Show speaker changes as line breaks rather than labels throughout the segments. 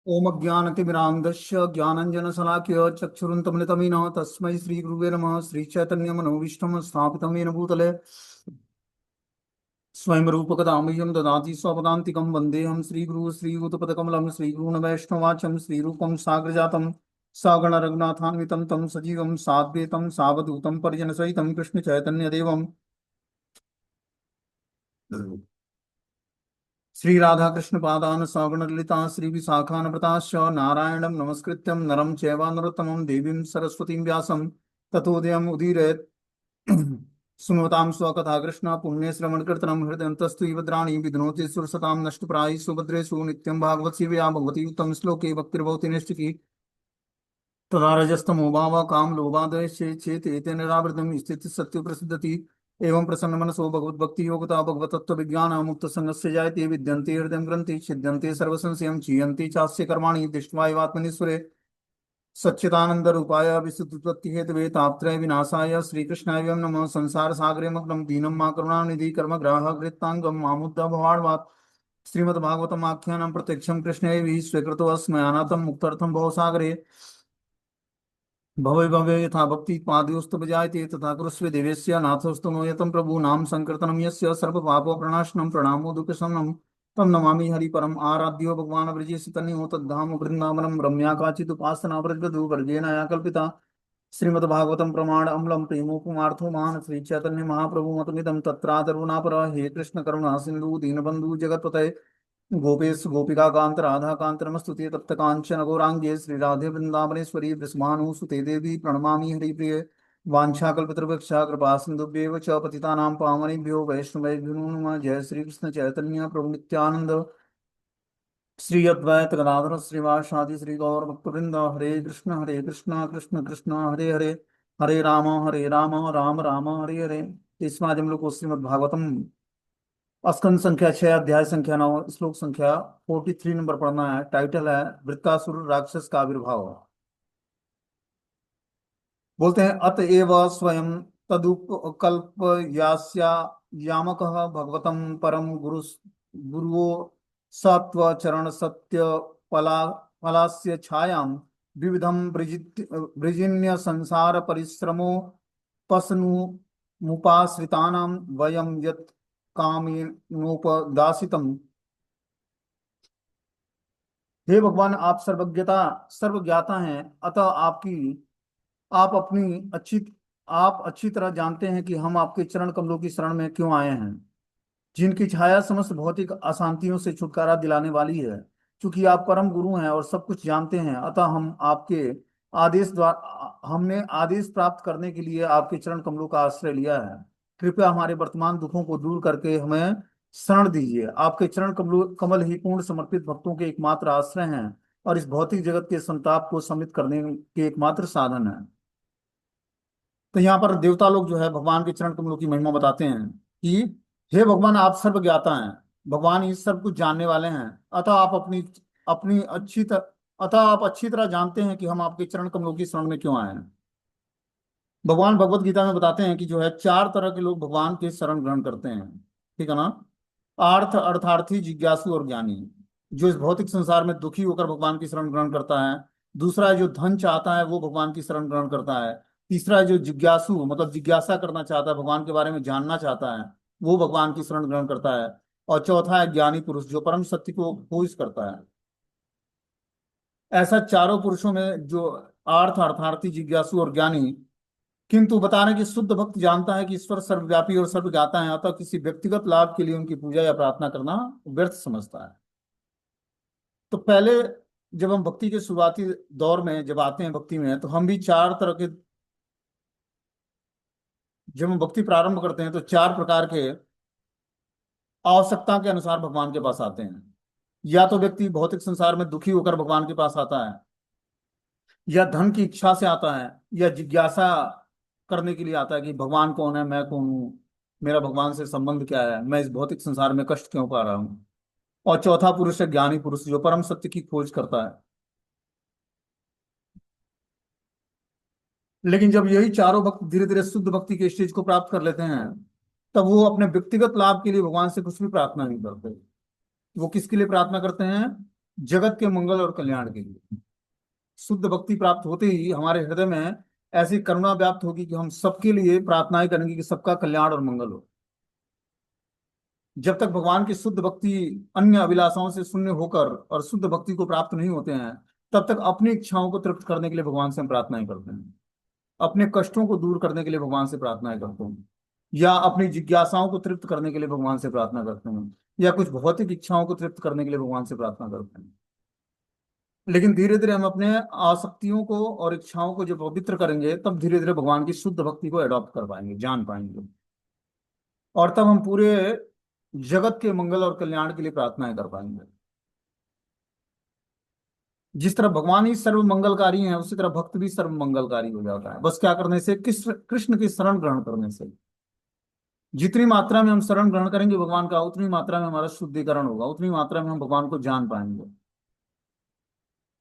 ओम अज्ञानतिमिरान्धस्य ज्ञानञ्जनशलाकया चक्षुरुन्मिलितमिन तस्मै श्रीगुरुवे नमः। श्रीचैतन्यमनोभीष्टं स्थापितं येन भूतले स्वयं रूपकदामह्यं ददाति स्वपदान्तिकं। वन्देऽहं श्रीगुरुः श्रीयुतपदकमलं श्रीगुरून् वैष्णवाचं श्रीरूपं साग्रजातं सगणरघुनाथान्वितं तं सजीवं साद्वैतं सावधूतं परिजनसहितं कृष्णचैतन्यदेवं श्री राधा कृष्ण पादान सगण ललिता श्री विशाखान्विताश्च नारायणं नमस्कृत्यं नरं चैव नरोत्तमं देवीं सरस्वतीं व्यासं ततोदयम् उदीरयेत्। सुनोतां स्वकथा कृष्ण पुण्य श्रवण कीर्तनम हृदयन्तस्तु भद्राणि विधनोति सुरसतां नष्टप्रायि सुभद्रेषु नित्यं भागवत सेवया भगवती उत्तम श्लोके भक्तिर्भवति निष्ठिकी तदा रजस्तमो भाव काम लोभादय चेत एते निरावृतम स्थिति सत्य प्रसिद्धति एवं प्रसन्न मनसो भगवत भक्ति योगता भगवत तत्व विज्ञान मुक्त संगस्य जायते विद्यन्ते हृदय ग्रंथि छिद्यन्ते सर्व संशयं चीयन्ते चास्य कर्माणि दृष्ट्वा एवात्मनीश्वरे सच्चिदानंद रूपाय विशुद्धि हेतवे तापत्रय विनाशाय श्रीकृष्णाय नमः। संसार सागरे मग्नं दीनं मा करुणानिधि कर्म ग्राह कृतांगम मामुद्दा भवार्वात् श्रीमद्भागवतम आख्यानं प्रत्यक्षं कृष्णैः स्वीकृतो अस्मयानाथं मुक्तर्थं भवसागरे भवे भवे यथा भक्ति पादयोस्तु विजायते तथा कुरुष्व देवेस्य नाथोस्तु नो यतं प्रभु नाम संकीर्तनं यस्य सर्व पाप प्रणाशनं प्रणामो दुःखशमनं तम नमामि हरि परम आराध्यो भगवान ब्रजेश तन्यो तद्धाम वृंदावनम रम्या काचित् उपासना व्रजवधु वर्जेन या कल्पिता श्रीमद्भागवतम प्रमाण अम्लम प्रेमोपमार्थो मान श्री चैतन्य महाप्रभु मतमिदं तत्रादरुणा पर हे कृष्ण करुणा सिंधु दीनबंधु जगत्पते गोपेश गोपिका कांत राधा कांत नमस्तुते तप्त कांचन गौरांगे श्री राधे वृंदावनेश्वरी वृषभानुसुते देवी प्रणमामि हरिप्रिये वाञ्छाकल्पतरुभ्यश्च कृपा सिन्धुभ्येव च पतितानां पावनेभ्यो वैष्णवेभ्यो नमो नमः। जय श्री कृष्ण चैतन्य प्रभु नित्यानंद श्री अद्वैत गदाधर श्रीवासादि श्री गौर भक्तवृंद हरे कृष्ण कृष्ण कृष्ण हरे हरे हरे राम राम राम हरे हरे। इसमें आज हम लोग को श्रीमद् भागवतम स्कंद संख्या 6 अध्याय संख्या 9 श्लोक संख्या 43 नंबर पढ़ना है। टाइटल है वृत्तासुर राक्षस का आविर्भाव। बोलते हैं अतएव स्वयं तदुपकल्पयास्या यामक भगवतं परम गुरु गुरुवो सत्व चरण सत्य पला पलास्य छायां विविधम ब्रिजिन्य संसार परिश्रमो पसनु मुपाश्रितानां वयं यत् कामेनोपदासितम्। हे भगवान आप सर्वज्ञाता हैं, अतः आप अच्छी तरह जानते हैं कि हम आपके चरण कमलों की शरण में क्यों आए हैं, जिनकी छाया समस्त भौतिक अशांतियों से छुटकारा दिलाने वाली है। क्योंकि आप परम गुरु हैं और सब कुछ जानते हैं, अतः हमने आदेश प्राप्त करने के लिए आपके चरण कमलों का आश्रय लिया है। कृपया हमारे वर्तमान दुखों को दूर करके हमें शरण दीजिए। आपके चरण कमल ही पूर्ण समर्पित भक्तों के एकमात्र आश्रय हैं और इस भौतिक जगत के संताप को शमित करने के एकमात्र साधन है। तो यहाँ पर देवता लोग जो है भगवान के चरण कमलों की महिमा बताते हैं कि हे भगवान आप सर्व ज्ञाता हैं, भगवान इस सब कुछ जानने वाले हैं। अतः आप अपनी अपनी अच्छी तरह अतः आप अच्छी तरह जानते हैं कि हम आपके चरण कमलों की शरण में क्यों आए हैं। भगवान भगवत गीता में बताते हैं कि जो है 4 तरह के लोग भगवान के शरण ग्रहण करते हैं, ठीक है ना। अर्थार्थी, जिज्ञासु और ज्ञानी। जो इस भौतिक संसार में दुखी होकर भगवान की शरण ग्रहण करता है। दूसरा है जो धन चाहता है वो भगवान की शरण ग्रहण करता है। तीसरा है जो जिज्ञासु मतलब जिज्ञासा करना चाहता है, भगवान के बारे में जानना चाहता है, वो भगवान की शरण ग्रहण करता है। और चौथा है ज्ञानी पुरुष, जो परम सत्य को खोज करता है। ऐसा चारों पुरुषों में जो अर्थार्थी, जिज्ञासु और ज्ञानी, किंतु बता रहे कि शुद्ध भक्त जानता है कि ईश्वर सर्वव्यापी और सर्वज्ञाता है, अतः किसी व्यक्तिगत लाभ के लिए उनकी पूजा या प्रार्थना करना व्यर्थ समझता है। तो पहले जब हम भक्ति के शुरुआती दौर में जब आते हैं भक्ति में, तो हम भी 4 तरह के, जब हम भक्ति प्रारंभ करते हैं तो 4 प्रकार के आवश्यकता के अनुसार भगवान के पास आते हैं। या तो व्यक्ति भौतिक संसार में दुखी होकर भगवान के पास आता है, या धन की इच्छा से आता है, या जिज्ञासा करने के लिए आता है कि भगवान कौन है, मैं कौन हूँ, मेरा भगवान से संबंध क्या है, मैं इस भौतिक संसार में कष्ट क्यों पा रहा हूँ। और चौथा पुरुष है ज्ञानी पुरुष, जो परम सत्य की खोज करता है। लेकिन जब यही चारों भक्त धीरे धीरे शुद्ध भक्ति के स्टेज को प्राप्त कर लेते हैं, तब वो अपने व्यक्तिगत लाभ के लिए भगवान से कुछ भी प्रार्थना नहीं करते। वो किसके लिए प्रार्थना करते हैं? जगत के मंगल और कल्याण के लिए। शुद्ध भक्ति प्राप्त होते ही हमारे हृदय में ऐसी करुणा व्याप्त होगी कि हम सबके लिए प्रार्थनाएं करेंगे कि सबका कल्याण और मंगल हो। जब तक भगवान की शुद्ध भक्ति अन्य अभिलाषाओं से शून्य होकर और शुद्ध भक्ति को प्राप्त नहीं होते हैं, तब तक अपनी इच्छाओं को तृप्त करने के लिए भगवान से हम प्रार्थनाएं करते हैं, अपने कष्टों को दूर करने के लिए भगवान से प्रार्थनाएं करते हैं, या अपनी जिज्ञासाओं को तृप्त करने के लिए भगवान से प्रार्थना करते हैं, या कुछ भौतिक इच्छाओं को तृप्त करने के लिए भगवान से प्रार्थना करते हैं। लेकिन धीरे धीरे हम अपने आसक्तियों को और इच्छाओं को जब पवित्र करेंगे, तब धीरे धीरे भगवान की शुद्ध भक्ति को अडॉप्ट कर पाएंगे, जान पाएंगे। और तब हम पूरे जगत के मंगल और कल्याण के लिए प्रार्थनाएं कर पाएंगे। जिस तरह भगवान ही सर्व मंगलकारी हैं, उसी तरह भक्त भी सर्व मंगलकारी हो जाता है। बस क्या करने से? कृष्ण कृष्ण की शरण ग्रहण करने से। जितनी मात्रा में हम शरण ग्रहण करेंगे भगवान का, उतनी मात्रा में हमारा शुद्धिकरण होगा, उतनी मात्रा में हम भगवान को जान पाएंगे।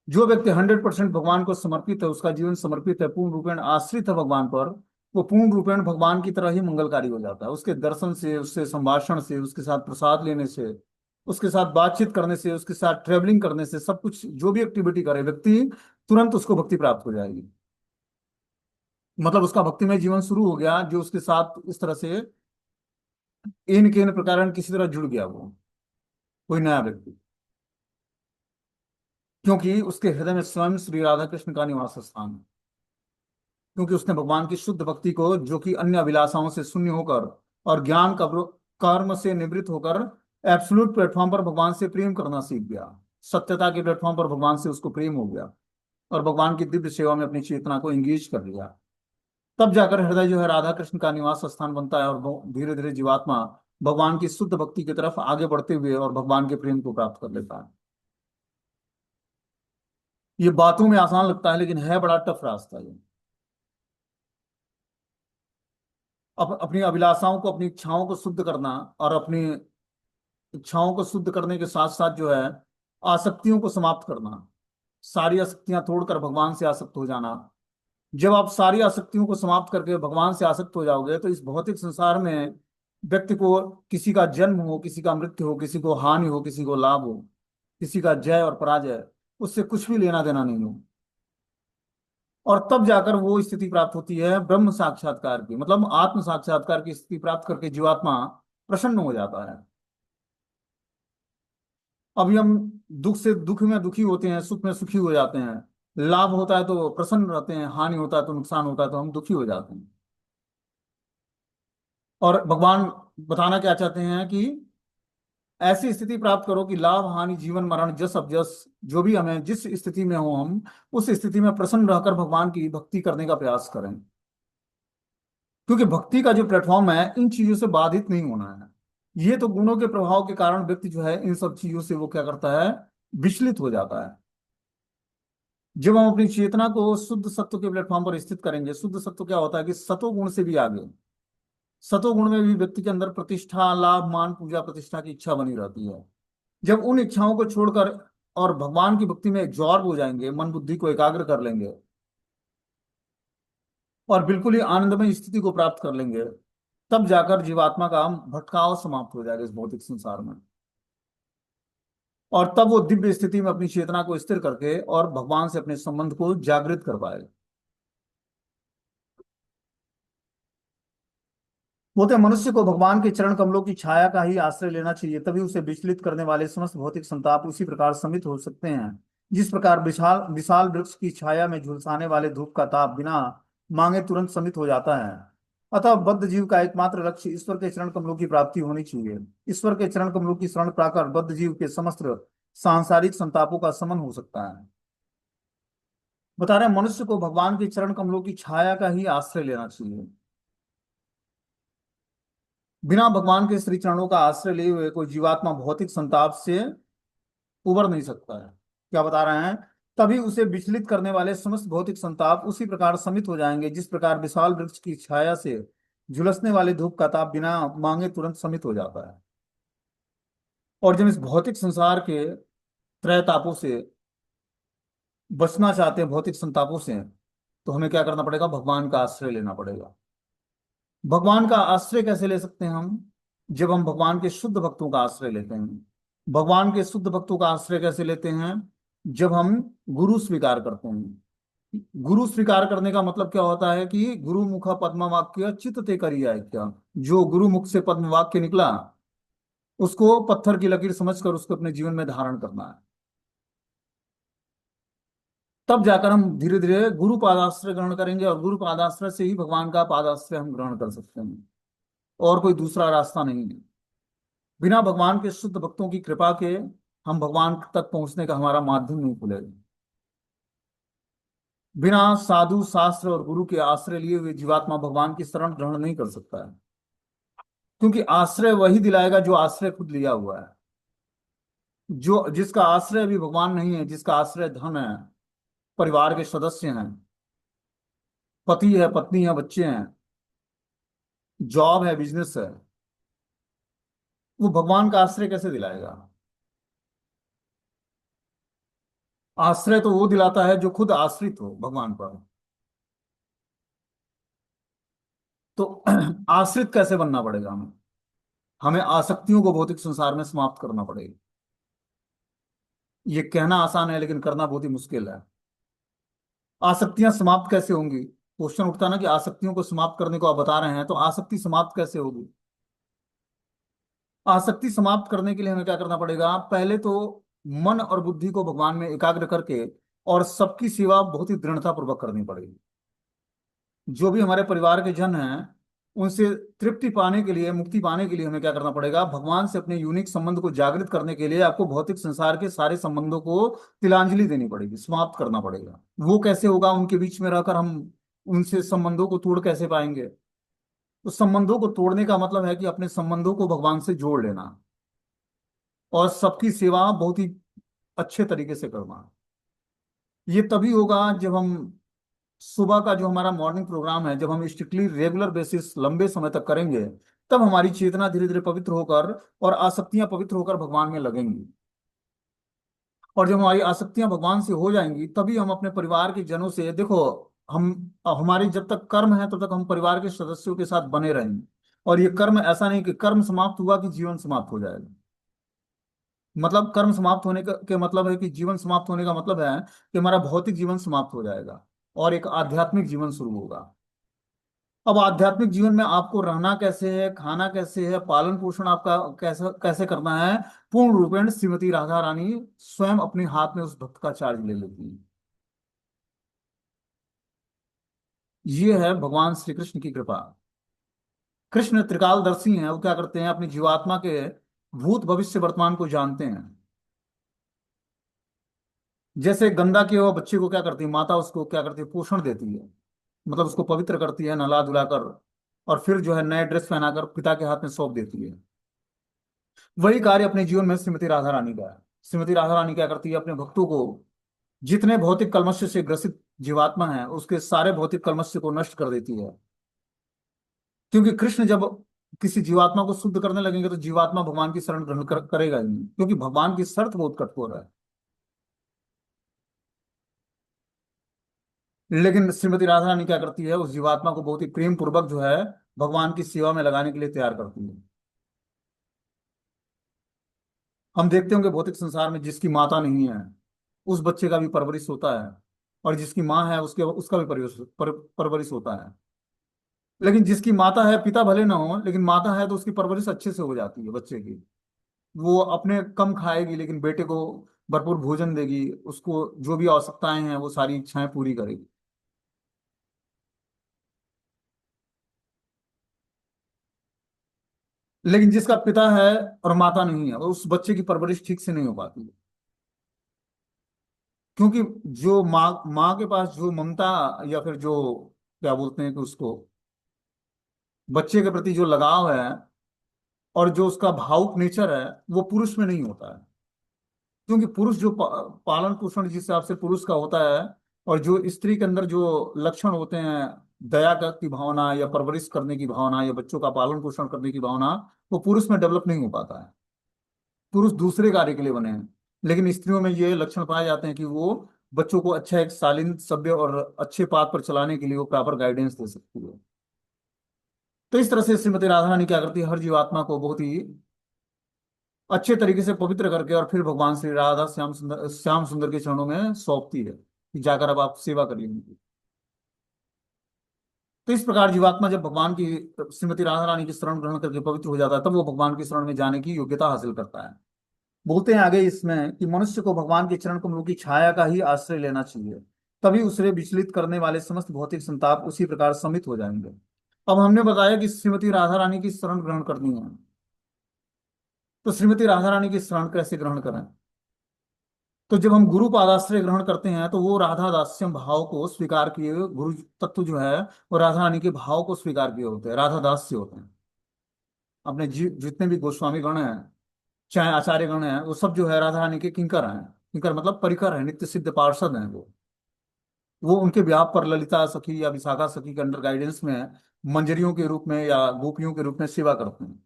जो व्यक्ति 100% भगवान को समर्पित है, उसका जीवन समर्पित है, पूर्ण रूपेण आश्रित है भगवान पर, वो पूर्ण रूपेण भगवान की तरह ही मंगलकारी हो जाता है। उसके दर्शन से, उससे संभाषण से, उसके साथ प्रसाद लेने से, उसके साथ बातचीत करने से, उसके साथ ट्रेवलिंग करने से, सब कुछ जो भी एक्टिविटी करे व्यक्ति, तुरंत उसको भक्ति प्राप्त हो जाएगी। मतलब उसका भक्तिमय जीवन शुरू हो गया, जो उसके साथ इस तरह से इन के इन प्रकार किसी तरह जुड़ गया वो, कोई नया व्यक्ति, क्योंकि उसके हृदय में स्वयं श्री राधा कृष्ण का निवास स्थान है। क्योंकि उसने भगवान की शुद्ध भक्ति को, जो कि अन्य अभिलाषाओं से शून्य होकर और ज्ञान का कर्म से निवृत्त होकर एब्सोल्यूट प्लेटफॉर्म पर भगवान से प्रेम करना सीख गया। सत्यता के प्लेटफॉर्म पर भगवान से उसको प्रेम हो गया और भगवान की दिव्य सेवा में अपनी चेतना को इंगेज कर लिया। तब जाकर हृदय जो है राधा कृष्ण का निवास स्थान बनता है, और धीरे धीरे जीवात्मा भगवान की शुद्ध भक्ति की तरफ आगे बढ़ते हुए और भगवान के प्रेम को प्राप्त कर लेता है। ये बातों में आसान लगता है, लेकिन है बड़ा टफ रास्ता ये। अपनी अभिलाषाओं को, अपनी इच्छाओं को शुद्ध करना, और अपनी इच्छाओं को शुद्ध करने के साथ साथ जो है आसक्तियों को समाप्त करना, सारी आसक्तियां तोड़कर भगवान से आसक्त हो जाना। जब आप सारी आसक्तियों को समाप्त करके भगवान से आसक्त हो जाओगे, तो इस भौतिक संसार में व्यक्ति को किसी का जन्म हो, किसी का मृत्यु हो, किसी को हानि हो, किसी को लाभ हो, किसी का जय और पराजय, उससे कुछ भी लेना देना नहीं हो। और तब जाकर वो स्थिति प्राप्त होती है ब्रह्म साक्षात्कार की, मतलब आत्म साक्षात्कार की स्थिति प्राप्त करके जीवात्मा प्रसन्न हो जाता है। अभी हम दुख से दुख में दुखी होते हैं, सुख में सुखी हो जाते हैं। लाभ होता है तो प्रसन्न रहते हैं, हानि होता है तो, नुकसान होता है तो हम दुखी हो जाते हैं। और भगवान बताना क्या चाहते हैं कि ऐसी स्थिति प्राप्त करो कि लाभ हानि जीवन मरण जस अपजस, जो भी हमें जिस स्थिति में हो, हम उस स्थिति में प्रसन्न रहकर भगवान की भक्ति करने का प्रयास करें। क्योंकि भक्ति का जो प्लेटफॉर्म है, इन चीजों से बाधित नहीं होना है। ये तो गुणों के प्रभाव के कारण व्यक्ति जो है इन सब चीजों से वो क्या करता है, विचलित हो जाता है। जब हम अपनी चेतना को शुद्ध सत्व के प्लेटफॉर्म पर स्थित करेंगे, शुद्ध सत्व क्या होता है कि सतोगुण से भी आगे, सतोगुण में भी व्यक्ति के अंदर प्रतिष्ठा, लाभ, मान, पूजा प्रतिष्ठा की इच्छा बनी रहती है। जब उन इच्छाओं को छोड़कर और भगवान की भक्ति में एब्जॉर्ब हो जाएंगे, मन बुद्धि को एकाग्र कर लेंगे और बिल्कुल ही आनंदमय स्थिति को प्राप्त कर लेंगे, तब जाकर जीवात्मा का भटकाव समाप्त हो जाएगा इस भौतिक संसार में। और तब वो दिव्य स्थिति में अपनी चेतना को स्थिर करके और भगवान से अपने संबंध को जागृत कर पाएगा। बोलते हैं मनुष्य को भगवान के चरण कमलों की छाया का ही आश्रय लेना चाहिए, तभी उसे विचलित करने वाले समस्त भौतिक संताप उसी प्रकार शमित हो सकते हैं, जिस प्रकार विशाल विशाल वृक्ष की छाया में झुलसाने वाले धूप का ताप बिना मांगे तुरंत शमित हो जाता है। अतः बद्ध जीव का एकमात्र लक्ष्य ईश्वर के चरण कमलों की प्राप्ति होनी चाहिए। ईश्वर के चरण कमलों की शरण पाकर बद्ध जीव के समस्त सांसारिक संतापों का शमन हो सकता है। बता रहे हैं मनुष्य को भगवान के चरण कमलों की छाया का ही आश्रय लेना चाहिए। बिना भगवान के श्री चरणों का आश्रय लिए हुए कोई जीवात्मा भौतिक संताप से उबर नहीं सकता है। क्या बता रहे हैं? तभी उसे विचलित करने वाले समस्त भौतिक संताप उसी प्रकार शमित हो जाएंगे, जिस प्रकार विशाल वृक्ष की छाया से झुलसने वाले धूप का ताप बिना मांगे तुरंत शमित हो जाता है। और जब इस भौतिक संसार के त्रय तापों से बचना चाहते हैं, भौतिक संतापों से, तो हमें क्या करना पड़ेगा? भगवान का आश्रय लेना पड़ेगा। भगवान का आश्रय कैसे ले सकते हैं हम? जब हम भगवान के शुद्ध भक्तों का आश्रय लेते हैं। भगवान के शुद्ध भक्तों का आश्रय कैसे लेते हैं? जब हम गुरु स्वीकार करते हैं। गुरु स्वीकार करने का मतलब क्या होता है कि गुरु मुख पद्म वाक्य चित्त ते करिया क्या। जो गुरु मुख से पद्म वाक्य निकला, उसको पत्थर की लकीर समझकर उसको अपने जीवन में धारण करना है। तब जाकर हम धीरे धीरे गुरु पादाश्रय ग्रहण करेंगे, और गुरु पादाश्रय से ही भगवान का पादाश्रय हम ग्रहण कर सकते हैं। और कोई दूसरा रास्ता नहीं है। बिना भगवान के शुद्ध भक्तों की कृपा के हम भगवान तक पहुंचने का हमारा माध्यम नहीं खुलेगा। बिना साधु शास्त्र और गुरु के आश्रय लिए हुए जीवात्मा भगवान की शरण ग्रहण नहीं कर सकता है। क्योंकि आश्रय वही दिलाएगा जो आश्रय खुद लिया हुआ है। जो जिसका आश्रय अभी भगवान नहीं है, जिसका आश्रय धन है, परिवार के सदस्य हैं, पति है, पत्नी है, बच्चे हैं, जॉब है, बिजनेस है, वो भगवान का आश्रय कैसे दिलाएगा? आश्रय तो वो दिलाता है जो खुद आश्रित हो भगवान पर। तो आश्रित कैसे बनना पड़ेगा हमें? हमें आसक्तियों को भौतिक संसार में समाप्त करना पड़ेगा। ये कहना आसान है लेकिन करना बहुत ही मुश्किल है। आसक्तियां समाप्त कैसे होंगी? क्वेश्चन उठता है ना कि आसक्तियों को समाप्त करने को आप बता रहे हैं, तो आसक्ति समाप्त कैसे होगी? आसक्ति समाप्त करने के लिए हमें क्या करना पड़ेगा? पहले तो मन और बुद्धि को भगवान में एकाग्र करके और सबकी सेवा बहुत ही दृढ़ता पूर्वक करनी पड़ेगी। जो भी हमारे परिवार के जन हैं, उनसे तृप्ति पाने के लिए, मुक्ति पाने के लिए हमें क्या करना पड़ेगा? भगवान से अपने यूनिक संबंध को जागृत करने के लिए आपको भौतिक संसार के सारे संबंधों को तिलांजलि देनी पड़ेगी, समाप्त करना पड़ेगा। वो कैसे होगा? उनके बीच में रहकर हम उनसे संबंधों को तोड़ कैसे पाएंगे? तो संबंधों को तोड़ने का मतलब है कि अपने संबंधों को भगवान से जोड़ लेना, और सबकी सेवा बहुत ही अच्छे तरीके से करना। ये तभी होगा जब हम सुबह का जो हमारा मॉर्निंग प्रोग्राम है, जब हम स्ट्रिक्टली रेगुलर बेसिस लंबे समय तक करेंगे, तब हमारी चेतना धीरे धीरे पवित्र होकर और आसक्तियां पवित्र होकर भगवान में लगेंगी। और जब हमारी आसक्तियां भगवान से हो जाएंगी, तभी हम अपने परिवार के जनों से, देखो, हम हमारी जब तक कर्म है तब तक हम परिवार के सदस्यों के साथ बने रहेंगे। और ये कर्म ऐसा नहीं कि कर्म समाप्त हुआ कि जीवन समाप्त हो जाएगा। मतलब कर्म समाप्त होने के मतलब है कि जीवन समाप्त होने का मतलब है कि हमारा भौतिक जीवन समाप्त हो जाएगा और एक आध्यात्मिक जीवन शुरू होगा। अब आध्यात्मिक जीवन में आपको रहना कैसे है, खाना कैसे है, पालन पोषण आपका कैसे कैसे करना है, पूर्ण रूपेण श्रीमती राधा रानी स्वयं अपने हाथ में उस भक्त का चार्ज ले लेती है। ये है भगवान श्री कृष्ण की कृपा। कृष्ण त्रिकालदर्शी हैं। वो क्या करते हैं? अपनी जीवात्मा के भूत भविष्य वर्तमान को जानते हैं। जैसे गंगा के वो बच्चे को क्या करती है माता, उसको क्या करती है? पोषण देती है, मतलब उसको पवित्र करती है, नहला धुलाकर, और फिर जो है नए ड्रेस पहनाकर पिता के हाथ में सौंप देती है। वही कार्य अपने जीवन में श्रीमती राधा रानी का है। श्रीमती राधा रानी क्या करती है? अपने भक्तों को, जितने भौतिक कलमश से ग्रसित जीवात्मा है, उसके सारे भौतिक कलमश को नष्ट कर देती है। क्योंकि कृष्ण जब किसी जीवात्मा को शुद्ध करने लगेंगे तो जीवात्मा भगवान की शरण ग्रहण करेगा ही नहीं, क्योंकि भगवान की शर्त बहुत कठोर है। लेकिन श्रीमती राधा रानी क्या करती है? उस जीवात्मा को बहुत ही प्रेम पूर्वक जो है भगवान की सेवा में लगाने के लिए तैयार करती है। हम देखते होंगे भौतिक संसार में जिसकी माता नहीं है, उस बच्चे का भी परवरिश होता है, और जिसकी माँ है उसके उसका भी परवरिश होता है। लेकिन जिसकी माता है, पिता भले ना हो लेकिन माता है, तो उसकी परवरिश अच्छे से हो जाती है बच्चे की। वो अपने कम खाएगी लेकिन बेटे को भरपूर भोजन देगी, उसको जो भी आवश्यकताएं हैं वो सारी इच्छाएं पूरी करेगी। लेकिन जिसका पिता है और माता नहीं है, उस बच्चे की परवरिश ठीक से नहीं हो पाती है। क्योंकि जो माँ माँ के पास जो ममता, या फिर जो क्या बोलते हैं कि उसको, बच्चे के प्रति जो लगाव है और जो उसका भावुक नेचर है, वो पुरुष में नहीं होता है। क्योंकि पुरुष जो पालन पोषण जिस हिसाब से पुरुष का होता है, और जो स्त्री के अंदर जो लक्षण होते हैं, की भावना या परवरिश करने की भावना या बच्चों का पालन पोषण करने की भावना, वो पुरुष में डेवलप नहीं हो पाता है। पुरुष दूसरे कार्य के लिए बने हैं। लेकिन स्त्रियों में ये लक्षण पाए जाते हैं कि वो बच्चों को अच्छा, एक शालीन, सभ्य और अच्छे पाथ पर चलाने के लिए वो प्रॉपर गाइडेंस दे सकती है। तो इस तरह से श्रीमती राधा रानी क्या करती है? हर जीवात्मा को बहुत ही अच्छे तरीके से पवित्र करके और फिर भगवान श्री राधा श्याम सुंदर के चरणों में सौंपती है कि जाकर अब आप सेवा करिए उनकी। तो इस प्रकार जीवात्मा जब भगवान की श्रीमती राधा रानी की शरण ग्रहण करके पवित्र हो जाता है, तब वो भगवान की शरण में जाने की योग्यता हासिल करता है। बोलते हैं आगे इसमें कि मनुष्य को भगवान के चरण कमलों की छाया का ही आश्रय लेना चाहिए, तभी उसे विचलित करने वाले समस्त भौतिक संताप उसी प्रकार शमित हो जाएंगे। अब हमने बताया कि श्रीमती राधा रानी की शरण ग्रहण करनी है, तो श्रीमती राधा रानी की शरण कैसे ग्रहण करें? तो जब हम गुरु पादाश्रय ग्रहण करते हैं तो वो राधा दास्यम भाव को स्वीकार किए हुए गुरु तत्व जो है वो राधा रानी के भाव को स्वीकार किए होते हैं, राधा दास्य होते हैं। अपने जितने भी गोस्वामी गण हैं, चाहे आचार्य गण हैं, वो सब जो है राधा रानी के किंकर हैं। किंकर मतलब परिकर है, नित्य सिद्ध पार्षद हैं वो उनके व्याप पर ललिता सखी या विशाखा सखी के अंडर गाइडेंस में मंजरियों के रूप में या गोपियों के रूप में सेवा करते हैं।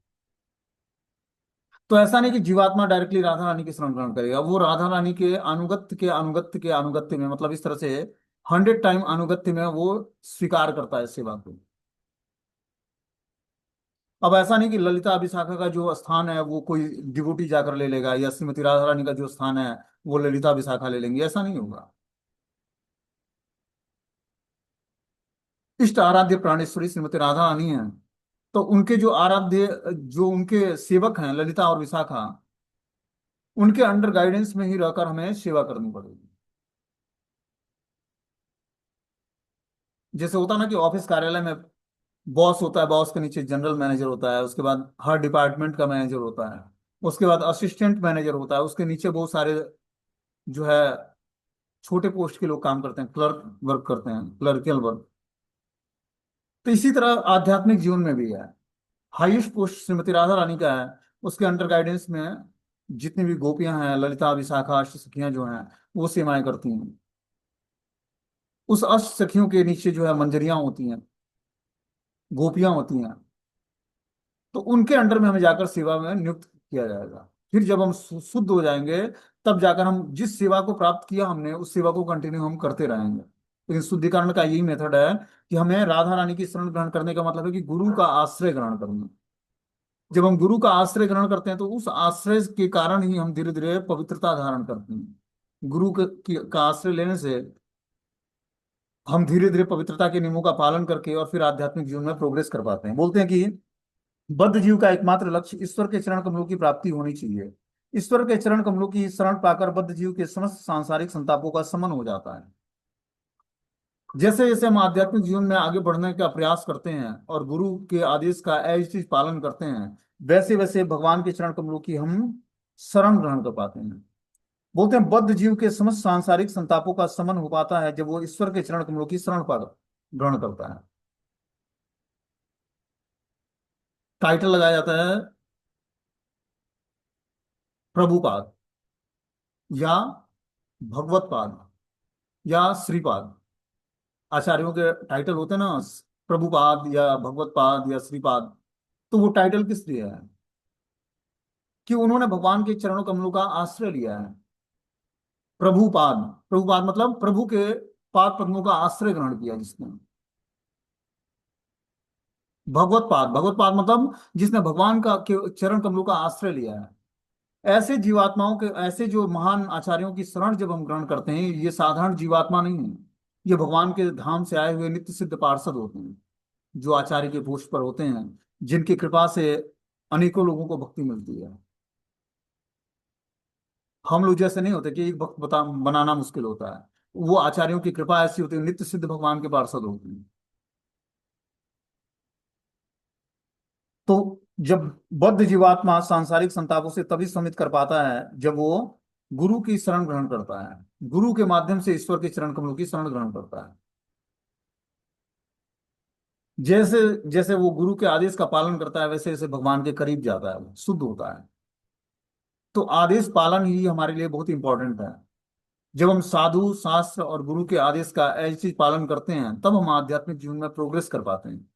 तो ऐसा नहीं कि जीवात्मा डायरेक्टली राधा रानी की शरण ग्रहण करेगा, वो राधा रानी के अनुगत्य के अनुगत्य के अनुगत्य में, मतलब इस तरह से 100 टाइम अनुगत्य में वो स्वीकार करता है सेवा को। अब ऐसा नहीं कि ललिता विशाखा का जो स्थान है वो कोई डिवोटी जाकर ले लेगा, या श्रीमती राधा रानी का जो स्थान है वो ललिता विशाखा ले लेंगे, ऐसा नहीं होगा। इष्ट आराध्य प्राणेश्वरी श्रीमती राधा रानी है, तो उनके जो आराध्य, जो उनके सेवक हैं ललिता और विशाखा, उनके अंडर गाइडेंस में ही रहकर हमें सेवा करनी पड़ेगी। जैसे होता है ना कि ऑफिस कार्यालय में बॉस होता है, बॉस के नीचे जनरल मैनेजर होता है, उसके बाद हर डिपार्टमेंट का मैनेजर होता है, उसके बाद असिस्टेंट मैनेजर होता है, उसके नीचे बहुत सारे जो है छोटे पोस्ट के लोग काम करते हैं, क्लर्क वर्क करते हैं, क्लर्कियल वर्क। तो इसी तरह आध्यात्मिक जीवन में भी है। हाईएस्ट पोस्ट श्रीमती राधा रानी का है, उसके अंडर गाइडेंस में जितनी भी गोपियां हैं, ललिता विशाखा अष्ट सखियां जो हैं, वो सेवाएं करती हैं। उस अष्ट सखियों के नीचे जो है मंजरियां होती हैं, गोपियां होती हैं। तो उनके अंडर में हमें जाकर सेवा में नियुक्त किया जाएगा। फिर जब हम शुद्ध हो जाएंगे, तब जाकर हम जिस सेवा को प्राप्त किया हमने, उस सेवा को कंटिन्यू हम करते रहेंगे। लेकिन शुद्धिकरण का यही मेथड है कि हमें राधा रानी की शरण ग्रहण करने का मतलब है कि गुरु का आश्रय ग्रहण करना। जब हम गुरु का आश्रय ग्रहण करते हैं तो उस आश्रय के कारण ही हम धीरे धीरे पवित्रता धारण करते हैं। का आश्रय लेने से हम धीरे धीरे पवित्रता के नियमों का पालन करके और फिर आध्यात्मिक जीवन में प्रोग्रेस कर पाते हैं। बोलते हैं कि बद्ध जीव का एकमात्र लक्ष्य ईश्वर के चरण कमलों की प्राप्ति होनी चाहिए। ईश्वर के चरण कमलों की शरण पाकर बद्ध जीव के समस्त सांसारिक संतापों का शमन हो जाता है। जैसे जैसे हम आध्यात्मिक जीवन में आगे बढ़ने का प्रयास करते हैं और गुरु के आदेश का ऐसे ही पालन करते हैं, वैसे वैसे भगवान के चरण कमलों की हम शरण ग्रहण कर पाते हैं। बोलते हैं बद्ध जीव के समस्त सांसारिक संतापों का शमन हो पाता है जब वो ईश्वर के चरण कमलों की शरण पा ग्रहण करता है। टाइटल लगाया जाता है प्रभुपाद या भगवत पाद या श्रीपाद। आचार्यों के टाइटल होते हैं ना, प्रभुपाद या भगवत पाद या श्रीपाद। तो वो टाइटल किस लिए है? कि उन्होंने भगवान के चरणों कमलों का आश्रय लिया है। प्रभुपाद, प्रभुपाद मतलब प्रभु के पाद पद्मों का आश्रय ग्रहण किया जिसने। भगवत पाद, भगवत पाद मतलब जिसने भगवान का के चरण कमलों का आश्रय लिया है। ऐसे जीवात्माओं के, ऐसे जो महान आचार्यों की शरण जब हम ग्रहण करते हैं, ये साधारण जीवात्मा नहीं है, ये भगवान के धाम से आए हुए नित्य सिद्ध पार्षद होते हैं, जो आचार्य के पोस्ट पर होते हैं, जिनकी कृपा से अनेकों लोगों को भक्ति मिलती है। हम लोग जैसे नहीं होते कि एक भक्त बनाना मुश्किल होता है। वो आचार्यों की कृपा ऐसी होती है, नित्य सिद्ध भगवान के पार्षद होते हैं। तो जब बद्ध जीवात्मा सांसारिक संतापों से तभी शमित कर पाता है जब वो गुरु की शरण ग्रहण करता है, गुरु के माध्यम से ईश्वर के चरण कमलों की शरण ग्रहण करता है। जैसे जैसे वो गुरु के आदेश का पालन करता है, वैसे वैसे भगवान के करीब जाता है, वो शुद्ध होता है। तो आदेश पालन ही हमारे लिए बहुत इंपॉर्टेंट है। जब हम साधु शास्त्र और गुरु के आदेश का ऐसे पालन करते हैं, तब हम आध्यात्मिक जीवन में प्रोग्रेस कर पाते हैं।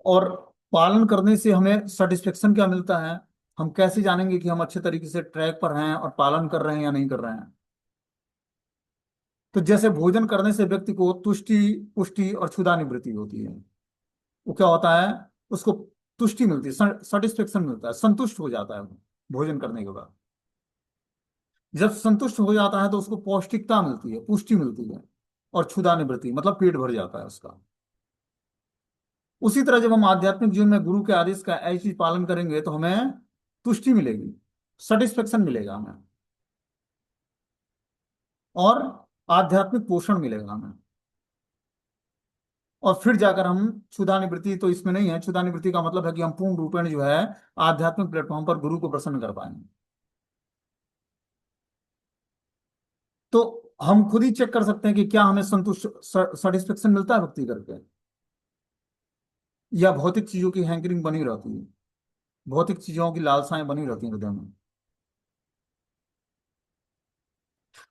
और पालन करने से हमें सेटिस्फेक्शन क्या मिलता है? हम कैसे जानेंगे कि हम अच्छे तरीके से ट्रैक पर हैं और पालन कर रहे हैं या नहीं कर रहे हैं? तो जैसे भोजन करने से व्यक्ति को तुष्टि, पुष्टि और क्षुधा निवृत्ति होती है। वो क्या होता है? उसको तुष्टि मिलती है, सेटिस्फेक्शन मिलता है, संतुष्ट हो जाता है वो भोजन करने के बाद। जब संतुष्ट हो जाता है तो उसको पौष्टिकता मिलती है, पुष्टि मिलती है, और क्षुधा निवृत्ति मतलब पेट भर जाता है उसका। उसी तरह जब हम आध्यात्मिक जीवन में गुरु के आदेश का ऐसी पालन करेंगे तो हमें तुष्टि मिलेगी, सेटिस्फेक्शन मिलेगा हमें, और आध्यात्मिक पोषण मिलेगा हमें। और फिर जाकर हम क्षुधा निवृत्ति तो इसमें नहीं है, क्षुधा निवृत्ति का मतलब है कि हम पूर्ण रूपेण जो है आध्यात्मिक प्लेटफॉर्म पर गुरु को प्रसन्न कर पाएंगे। तो हम खुद ही चेक कर सकते हैं कि क्या हमें संतुष्ट सेटिस्फेक्शन मिलता है भक्ति करके, या भौतिक चीजों की हैंकरिंग बनी रहती है, भौतिक चीजों की लालसाएं बनी रहती हैं हृदय में।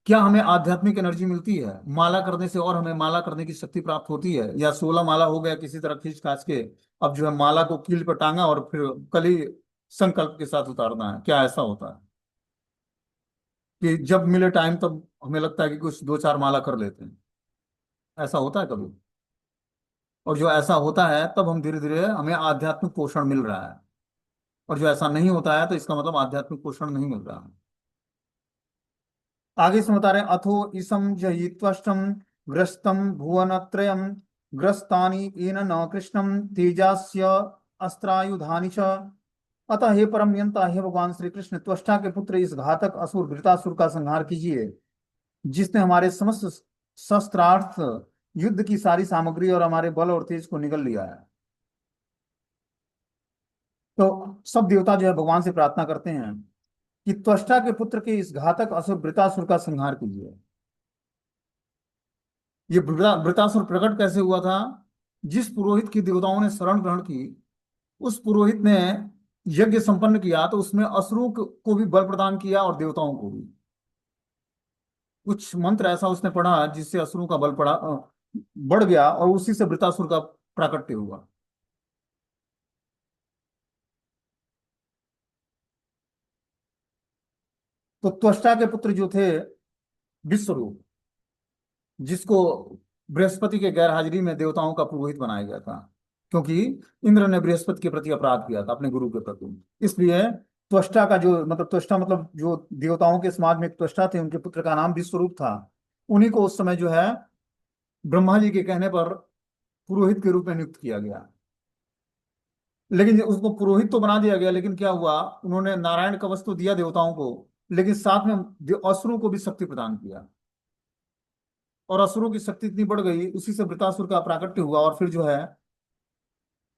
क्या हमें आध्यात्मिक एनर्जी मिलती है माला करने से, और हमें माला करने की शक्ति प्राप्त होती है, या 16 माला हो गया किसी तरह खींच खाच के, अब जो है माला को कील पर टांगा और फिर कल ही संकल्प के साथ उतारना है, क्या ऐसा होता है कि जब मिले टाइम तब हमें लगता है कि कुछ 2-4 माला कर लेते हैं? ऐसा होता है कभी? और जो ऐसा होता है तब हम धीरे धीरे हमें आध्यात्मिक पोषण मिल रहा है, और जो ऐसा नहीं होता है तो इसका मतलब आध्यात्मिक पोषण नहीं मिल रहा है। आगे इसमें बता रहे हैं, अथो इसम जयित्वष्टम ग्रस्तम भुवनत्रयम ग्रस्तानि येन न कृष्णम तेजास्य अस्त्रायुधानि च। अतः हे परम नियंता, हे भगवान श्री कृष्ण, त्वष्टा के पुत्र, इस घातक असुर वृतासुर का संहार कीजिए, जिसने हमारे समस्त शस्त्रार्थ, युद्ध की सारी सामग्री और हमारे बल और तेज को निगल लिया है। तो सब देवता जो है भगवान से प्रार्थना करते हैं कि त्वष्टा के पुत्र के इस घातक असुर वृतासुर का संहार कीजिए। ये वृतासुर प्रकट कैसे हुआ था? जिस पुरोहित की देवताओं ने शरण ग्रहण की, उस पुरोहित ने यज्ञ संपन्न किया तो उसमें असुरों को भी बल प्रदान किया और देवताओं को भी। कुछ मंत्र ऐसा उसने पढ़ा जिससे असुरों का बल बढ़ गया, और उसी से वृतासुर का प्राकट्य हुआ। तो त्वष्टा के पुत्र जो थे विश्वरूप, जिसको बृहस्पति के गैर हाजिरी में देवताओं का पुरोहित बनाया गया था, क्योंकि इंद्र ने बृहस्पति के प्रति अपराध किया था अपने गुरु के प्रति, इसलिए त्वष्टा का जो मतलब, त्वष्टा मतलब जो देवताओं के समाज में एक त्वष्टा थे, उनके पुत्र का नाम विश्वरूप था। उन्हीं को उस समय जो है ब्रह्मा जी के कहने पर पुरोहित के रूप में नियुक्त किया गया। लेकिन उसको पुरोहित तो बना दिया गया, लेकिन क्या हुआ, उन्होंने नारायण कवच तो दिया देवताओं को, लेकिन साथ में असुरों को भी शक्ति प्रदान किया, और असुरों की शक्ति इतनी बढ़ गई, उसी से वृतासुर का प्राकट्य हुआ। और फिर जो है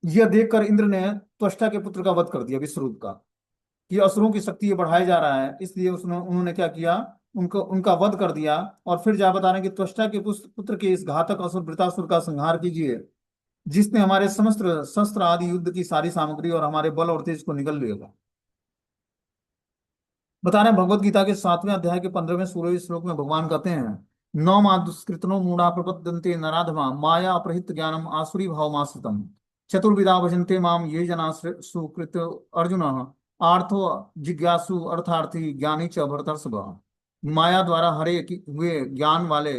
यह देखकर इंद्र ने त्वष्टा के पुत्र का वध कर दिया विश्वरूप का, कि असुरों की शक्ति ये बढ़ाया जा रहा है, इसलिए उसने उन्होंने क्या किया, उनको उनका वध कर दिया। और फिर जा बता रहे हैं कि त्वष्टा के पुत्र के इस घातक असुर वृतासुर का संहार कीजिए, जिसने हमारे समस्त शस्त्र आदि युद्ध की सारी सामग्री और हमारे बल और तेज को निगल लिया। बता रहे हैं भगवत गीता के 7वें अध्याय के 15वें 16वें श्लोक में भगवान कहते हैं, नौ मा दुष्कृतनो मूढ़ा प्रपद्यन्ते नराधमा माया अपहृत ज्ञानम आसुरी भावमाश्रितम चतुर्विधा भजन्ते माम ये जना सुकृत अर्जुन आर्थो जिज्ञासु अर्थार्थी ज्ञानी च भरतर्षभ। माया द्वारा हरे हुए ज्ञान वाले,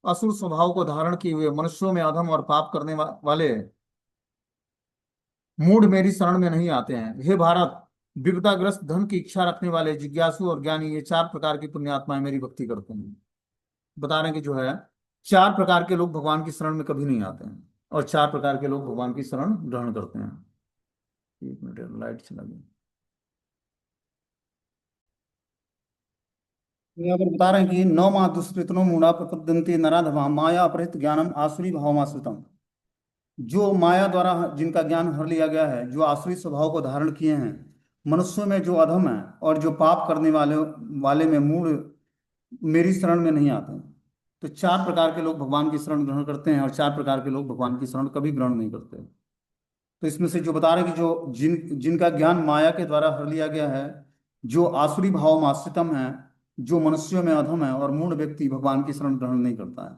असुर स्वभाव को धारण किए हुए मनुष्यों में अधम और पाप करने वाले मूढ़ मेरी शरण में नहीं आते हैं। हे भारत, विपदाग्रस्त धन की इच्छा रखने वाले जिज्ञासु और ज्ञानी, ये 4 प्रकार की पुण्यात्माएं मेरी भक्ति करते हैं। बता रहे हैं कि जो है 4 प्रकार के लोग भगवान की शरण में कभी नहीं आते हैं, और 4 प्रकार के लोग भगवान की शरण ग्रहण करते हैं। 1 मिनट, लाइट चला गई। तो यहाँ पर बता रहे हैं कि नौ माह दुष्कृतनो मूढ़ा प्रपद्यन्ते नराधमा माया अपहृत ज्ञानम आसुरी भावमाश्रितम। जो माया द्वारा जिनका ज्ञान हर लिया गया है, जो आसुरी स्वभाव को धारण किए हैं, मनुष्यों में जो अधम है और जो पाप करने वाले वाले में मूढ़ मेरी शरण में नहीं आते हैं। तो 4 प्रकार के लोग भगवान की शरण ग्रहण करते हैं, और 4 प्रकार के लोग भगवान की शरण कभी ग्रहण नहीं करते। तो इसमें से जो बता रहे हैं कि जो जिनका ज्ञान माया के द्वारा हर लिया गया है, जो आसुरी भाव में आश्रितम है, जो मनुष्यों में अधम है, और मूढ़ व्यक्ति भगवान की शरण ग्रहण नहीं करता है।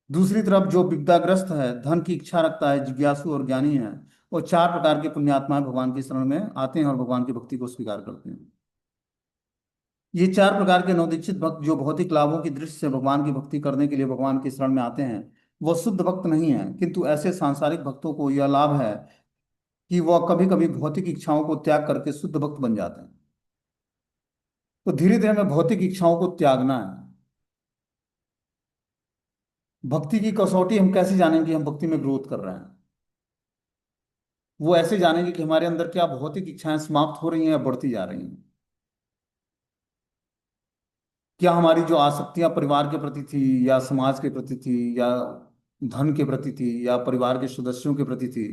दूसरी तरफ जो विद्याग्रस्त है, धन की इच्छा रखता है, जिज्ञासु और ज्ञानी है, वो 4 प्रकार के पुण्यात्माएं भगवान की शरण में आते हैं और भगवान की भक्ति को स्वीकार करते हैं। ये 4 प्रकार के नवदीक्षित भक्त जो भौतिक लाभों की दृष्टि से भगवान की भक्ति करने के लिए भगवान की शरण में आते हैं, वो शुद्ध भक्त नहीं है, किंतु ऐसे सांसारिक भक्तों को यह लाभ है कि वह कभी कभी भौतिक इच्छाओं को त्याग करके शुद्ध भक्त बन जाते हैं। तो धीरे धीरे हमें भौतिक इच्छाओं को त्यागना है। भक्ति की कसौटी हम कैसे जानेंगे कि हम भक्ति में ग्रोथ कर रहे हैं? वो ऐसे जानेंगे कि हमारे अंदर क्या भौतिक इच्छाएं समाप्त हो रही हैं या बढ़ती जा रही हैं। क्या हमारी जो आसक्तियां परिवार के प्रति थी, या समाज के प्रति थी, या धन के प्रति थी, या परिवार के सदस्यों के प्रति थी,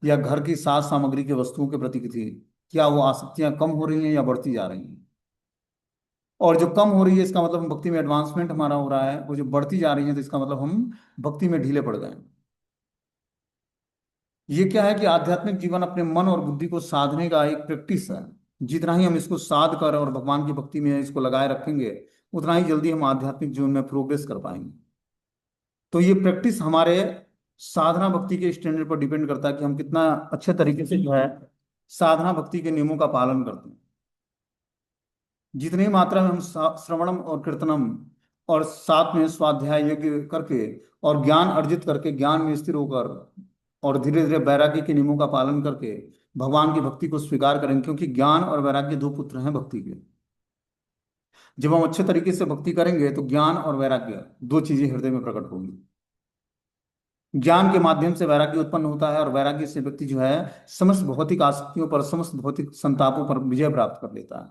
या घर की साज सामग्री के वस्तुओं के प्रति थी, क्या वो आसक्तियां कम हो रही हैं या बढ़ती जा रही हैं? और जो कम हो रही है इसका मतलब हम भक्ति में एडवांसमेंट हमारा हो रहा है। वो जो बढ़ती जा रही है तो इसका मतलब हम भक्ति में ढीले पड़ गए हैं। ये क्या है कि आध्यात्मिक जीवन अपने मन और बुद्धि को साधने का एक प्रैक्टिस है। जितना ही हम इसको साध कर और भगवान की भक्ति में इसको लगाए रखेंगे, उतना ही जल्दी हम आध्यात्मिक जीवन में प्रोग्रेस कर पाएंगे। तो ये प्रैक्टिस हमारे साधना भक्ति के स्टैंडर्ड पर डिपेंड करता है कि हम कितना अच्छे तरीके से जो है साधना भक्ति के नियमों का पालन करते हैं। जितनी मात्रा में हम श्रवणम और कीर्तनम और साथ में स्वाध्याय यज्ञ करके और ज्ञान अर्जित करके ज्ञान में स्थिर होकर और धीरे धीरे वैराग्य के नियमों का पालन करके भगवान की भक्ति को स्वीकार करेंगे, क्योंकि ज्ञान और वैराग्य दो पुत्र हैं भक्ति के। जब हम अच्छे तरीके से भक्ति करेंगे तो ज्ञान और वैराग्य दो चीजें हृदय में प्रकट होंगी। ज्ञान के माध्यम से वैराग्य उत्पन्न होता है, और वैराग्य से व्यक्ति जो है समस्त भौतिक आसक्तियों पर, समस्त भौतिक संतापों पर विजय प्राप्त कर लेता है।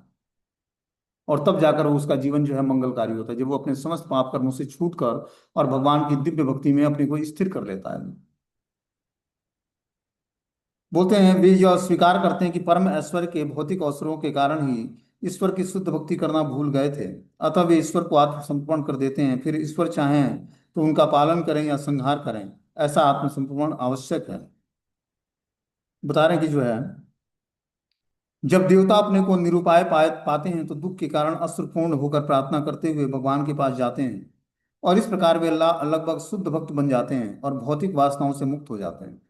और तब जाकर वो उसका जीवन जो है मंगलकारी होता है, जब वो अपने समस्त पाप कर्मों से छूट कर और भगवान की दिव्य भक्ति में अपने को स्थिर कर लेता है। बोलते हैं वे यह स्वीकार करते हैं कि परम ऐश्वर्य के भौतिक अवसरों के कारण ही ईश्वर की शुद्ध भक्ति करना भूल गए थे। अतः वे ईश्वर को आत्मसमर्पण कर देते हैं, फिर ईश्वर चाहें तो उनका पालन करें या संहार करें, ऐसा आत्मसमर्पण आवश्यक है। बता रहे हैं कि जो है जब देवता अपने को निरुपाय पाते हैं तो दुख के कारण अश्रुपूर्ण होकर प्रार्थना करते हुए भगवान के पास जाते हैं, और इस प्रकार वे लगभग शुद्ध भक्त बन जाते हैं और भौतिक वासनाओं से मुक्त हो जाते हैं।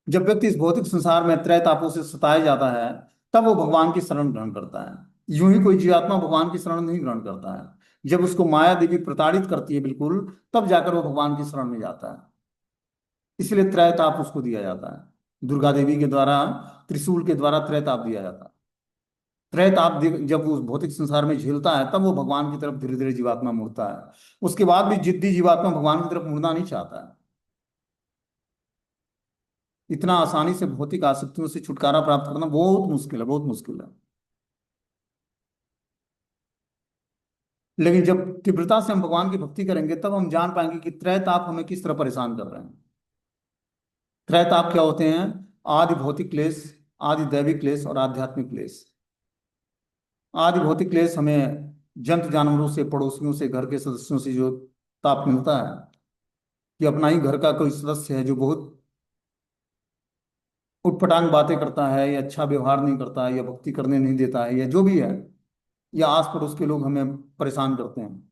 जब व्यक्ति इस भौतिक संसार में त्रय तापों से सताया जाता है, तब वो भगवान की शरण ग्रहण करता है। यूं ही कोई जीवात्मा भगवान की शरण नहीं ग्रहण करता है। जब उसको माया देवी प्रताड़ित करती है बिल्कुल, तब जाकर वो भगवान की शरण में जाता है। इसलिए त्रय ताप उसको दिया जाता है। दुर्गा देवी के द्वारा, त्रिशूल के द्वारा त्रय ताप दिया जाता है। त्रय ताप जब वो भौतिक संसार में झेलता है, तब वो भगवान की तरफ धीरे धीरे जीवात्मा मुड़ता है। उसके बाद भी जिद्दी जीवात्मा भगवान की तरफ मुड़ना नहीं चाहता है। इतना आसानी से भौतिक आसक्तियों से छुटकारा प्राप्त करना बहुत मुश्किल है, बहुत मुश्किल है। लेकिन जब तीव्रता से हम भगवान की भक्ति करेंगे, तब हम जान पाएंगे कि त्रय ताप हमें किस तरह परेशान कर रहे हैं। त्रय ताप क्या होते हैं? आदि भौतिक क्लेश, आदि दैविक क्लेश और आध्यात्मिक क्लेश। आदि भौतिक क्लेश हमें जंतु जानवरों से, पड़ोसियों से, घर के सदस्यों से जो ताप मिलता है, कि अपना ही घर का कोई सदस्य है जो बहुत उटपटांग बातें करता है, या अच्छा व्यवहार नहीं करता है, या भक्ति करने नहीं देता है, या जो भी है, या आस पड़ोस के लोग हमें परेशान करते हैं,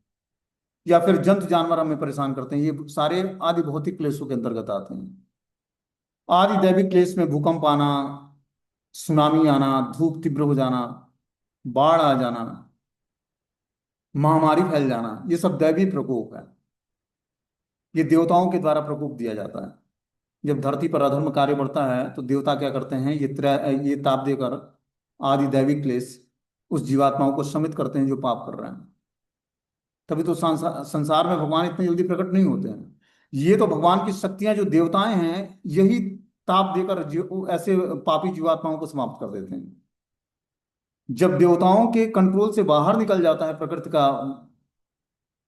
या फिर जंतु जानवर हमें परेशान करते हैं, ये सारे आदि भौतिक क्लेशों के अंतर्गत आते हैं। आदि दैविक क्लेश में भूकंप आना, सुनामी आना, धूप तीव्र हो जाना, बाढ़ आ जाना, महामारी फैल जाना, ये सब दैवी प्रकोप है। ये देवताओं के द्वारा प्रकोप दिया जाता है। जब धरती पर अधर्म कार्य बढ़ता है तो देवता क्या करते हैं? ये ताप देकर आदि दैविक क्लेश उस जीवात्माओं को शमित करते हैं जो पाप कर रहे हैं। तभी तो संसार में भगवान इतनी जल्दी प्रकट नहीं होते हैं। ये तो भगवान की शक्तियां जो देवताएं हैं, यही ताप देकर ऐसे पापी जीवात्माओं को समाप्त कर देते हैं। जब देवताओं के कंट्रोल से बाहर निकल जाता है प्रकृति का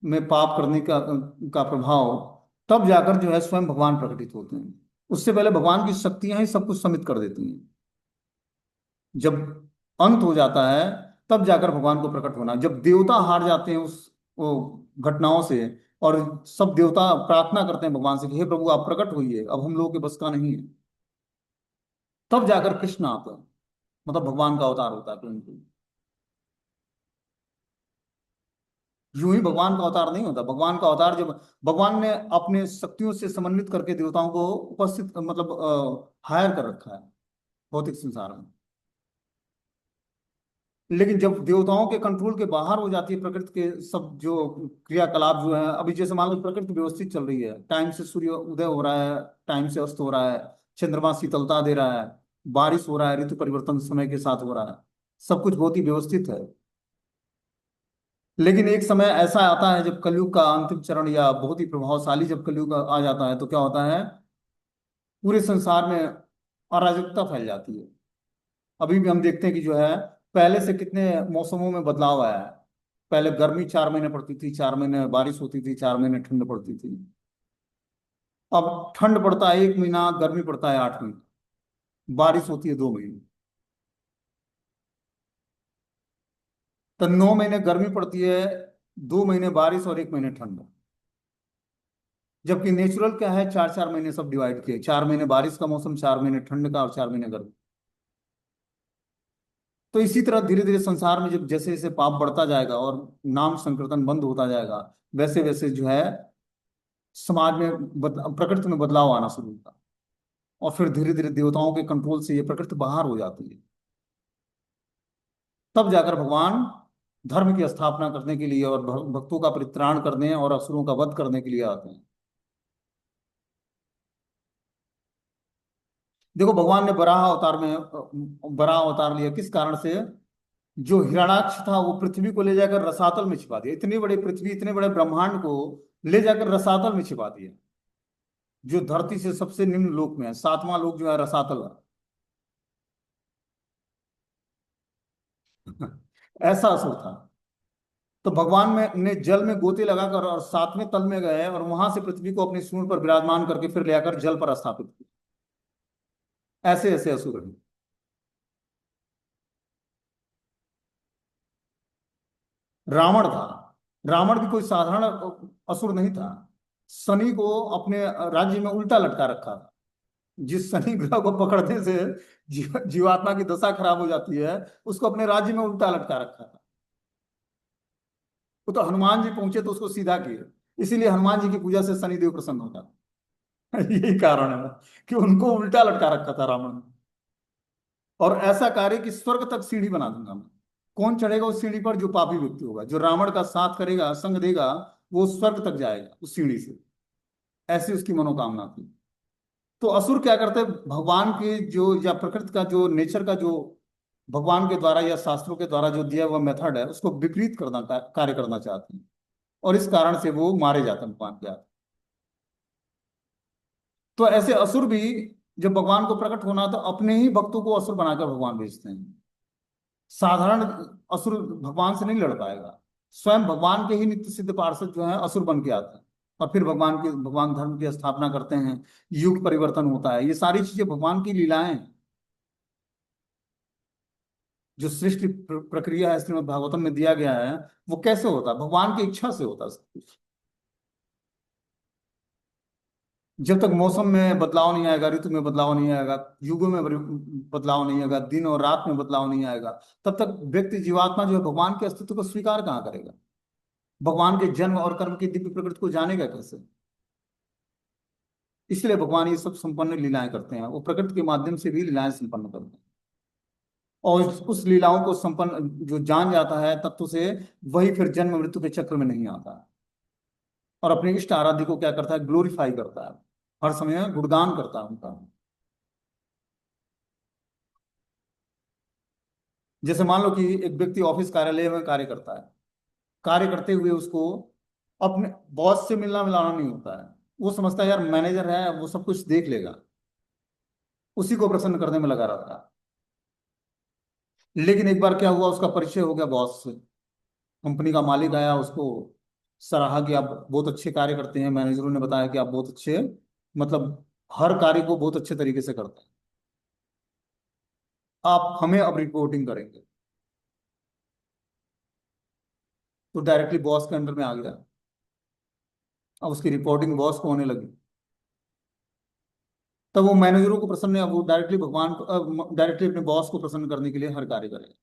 में पाप करने का प्रभाव, तब जाकर जो है स्वयं भगवान प्रकटित होते हैं। उससे पहले भगवान की शक्तियां ही सब कुछ समित कर देती हैं। जब अंत हो जाता है, तब जाकर भगवान को प्रकट होना। जब देवता हार जाते हैं उस वो घटनाओं से, और सब देवता प्रार्थना करते हैं भगवान से कि हे प्रभु आप प्रकट होइए, अब हम लोगों के बस का नहीं है, तब जाकर कृष्ण आता है। मतलब भगवान का अवतार होता है प्रेम। यूं ही भगवान का अवतार नहीं होता। भगवान का अवतार जब भगवान ने अपने शक्तियों से समन्वित करके देवताओं को उपस्थित, मतलब हायर कर रखा है भौतिक संसार में। लेकिन जब देवताओं के कंट्रोल के बाहर हो जाती है प्रकृति के सब जो क्रियाकलाप जो है, अभी जैसे मान लो प्रकृति व्यवस्थित चल रही है, टाइम से सूर्य उदय हो रहा है, टाइम से अस्त हो रहा है, चंद्रमा शीतलता दे रहा है, बारिश हो रहा है, ऋतु परिवर्तन समय के साथ हो रहा है, सब कुछ बहुत ही व्यवस्थित है। लेकिन एक समय ऐसा आता है जब कलयुग का अंतिम चरण या बहुत ही प्रभावशाली जब कलयुग आ जाता है तो क्या होता है, पूरे संसार में अराजकता फैल जाती है। अभी भी हम देखते हैं कि जो है पहले से कितने मौसमों में बदलाव आया है। पहले गर्मी 4 महीने पड़ती थी, 4 महीने बारिश होती थी, 4 महीने ठंड पड़ती थी। अब ठंड पड़ता है 1 महीना, गर्मी पड़ता है 8 महीने, बारिश होती है 2 महीने। तो 9 महीने गर्मी पड़ती है, 2 महीने बारिश और 1 महीने ठंड। जबकि नेचुरल क्या है, 4 4 महीने सब डिवाइड किए, 4 महीने बारिश का मौसम, 4 महीने ठंड का और 4 महीने गर्मी। तो इसी तरह धीरे धीरे संसार में जब जैसे जैसे पाप बढ़ता जाएगा और नाम संकीर्तन बंद होता जाएगा, वैसे वैसे जो है समाज में प्रकृति में बदलाव आना शुरू होगा। और फिर धीरे धीरे देवताओं के कंट्रोल से ये प्रकृति बाहर हो जाती है। तब जाकर भगवान धर्म की स्थापना करने के लिए और भक्तों का परित्राण करने और असुरों का वध करने के लिए आते हैं। देखो भगवान ने बराह अवतार लिया किस कारण से, जो हिरण्याक्ष था वो पृथ्वी को ले जाकर रसातल में छिपा दिया, इतनी बड़ी पृथ्वी, इतने बड़े ब्रह्मांड को ले जाकर रसातल में छिपा दिया, जो धरती से सबसे निम्न लोक में है, 7वां लोक जो है रसातल है। ऐसा असुर था। तो भगवान में ने जल में गोते लगाकर और 7वें तल में गए और वहां से पृथ्वी को अपनी सूंड पर विराजमान करके फिर ले आकर जल पर स्थापित किया। ऐसे ऐसे असुर हैं। रावण था। रावण भी कोई साधारण असुर नहीं था। शनि को अपने राज्य में उल्टा लटका रखा था। जिस शनि ग्रह को पकड़ने से जीवात्मा की दशा खराब हो जाती है, उसको अपने राज्य में उल्टा लटका रखा था। वो तो हनुमान जी पहुंचे तो उसको सीधा किए। इसीलिए हनुमान जी की पूजा से शनिदेव प्रसन्न होता है। यही कारण है कि उनको उल्टा लटका रखा था रावण ने। और ऐसा कार्य कि स्वर्ग तक सीढ़ी बना दूंगा मैं। कौन चढ़ेगा उस सीढ़ी पर, जो पापी व्यक्ति होगा, जो रावण का साथ करेगा, संग देगा, वो स्वर्ग तक जाएगा उस सीढ़ी से। ऐसी उसकी मनोकामना थी। तो असुर क्या करते हैं, भगवान के जो या प्रकृति का जो नेचर का जो भगवान के द्वारा या शास्त्रों के द्वारा जो दिया हुआ मेथड है उसको विपरीत करना कार्य करना चाहते हैं। और इस कारण से वो मारे जाते हैं भगवान के हाथ। तो ऐसे असुर भी जब भगवान को प्रकट होना तो अपने ही भक्तों को असुर बनाकर भगवान भेजते हैं। साधारण असुर भगवान से नहीं लड़ पाएगा। स्वयं भगवान के ही नित्य सिद्ध पार्षद जो है असुर बन के आते हैं। और फिर भगवान धर्म की स्थापना करते हैं। युग परिवर्तन होता है, ये सारी चीजें भगवान की लीलाएं हैं। जो सृष्टि प्रक्रिया है श्रीमद् भागवतम में दिया गया है, वो कैसे होता है, भगवान की इच्छा से होता है सब कुछ। जब तक मौसम में बदलाव नहीं आएगा, ऋतु में बदलाव नहीं आएगा, युगों में बदलाव नहीं आएगा, दिन और रात में बदलाव नहीं आएगा, तब तक व्यक्ति जीवात्मा जो है भगवान के अस्तित्व को स्वीकार कहाँ करेगा। भगवान के जन्म और कर्म की दिव्य प्रकृति को जानेगा कैसे। इसलिए भगवान ये सब संपन्न लीलाएं करते हैं, वो प्रकृति के माध्यम से भी लीलाएं संपन्न करते हैं। और उस लीलाओं को संपन्न जो जान जाता है तत्व से, वही फिर जन्म मृत्यु के चक्र में नहीं आता। और अपने इष्ट आराध्य को क्या करता है, ग्लोरीफाई करता है, हर समय गुणगान करता है उनका। जैसे मान लो कि एक व्यक्ति ऑफिस कार्यालय में कार्य करता है। कार्य करते हुए उसको अपने बॉस से मिलना मिलाना नहीं होता है। वो समझता है यार मैनेजर है, वो सब कुछ देख लेगा, उसी को प्रसन्न करने में लगा रहता है। लेकिन एक बार क्या हुआ, उसका परिचय हो गया बॉस से। कंपनी का मालिक आया, उसको सराहा कि आप बहुत अच्छे कार्य करते हैं, मैनेजरों ने बताया कि आप बहुत अच्छे, मतलब हर कार्य को बहुत अच्छे तरीके से करते हैं, आप हमें अब रिपोर्टिंग करेंगे। तो डायरेक्टली बॉस के अंडर में आ गया। अब उसकी रिपोर्टिंग बॉस को होने लगी। तब वो मैनेजरों को प्रसन्न, अब वो डायरेक्टली अपने बॉस को प्रसन्न करने के लिए हर कार्य करेगा।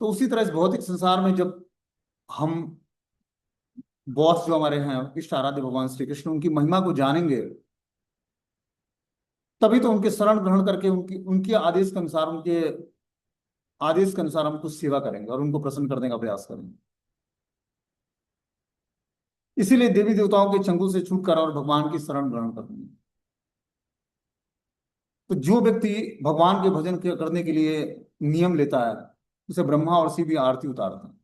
तो उसी तरह इस भौतिक संसार में जब हम बॉस जो हमारे हैं इष्ट आराध्य भगवान श्री कृष्ण, उनकी महिमा को जानेंगे, तभी तो उनके शरण ग्रहण करके उनकी उनके आदेश के अनुसार हम कुछ सेवा करेंगे और उनको प्रसन्न करने का प्रयास करेंगे। इसीलिए देवी देवताओं के चंगुल से छूटकर और भगवान की शरण ग्रहण करनी है। तो जो व्यक्ति भगवान के भजन करने के लिए नियम लेता है, उसे ब्रह्मा और शिव भी आरती उतारते हैं।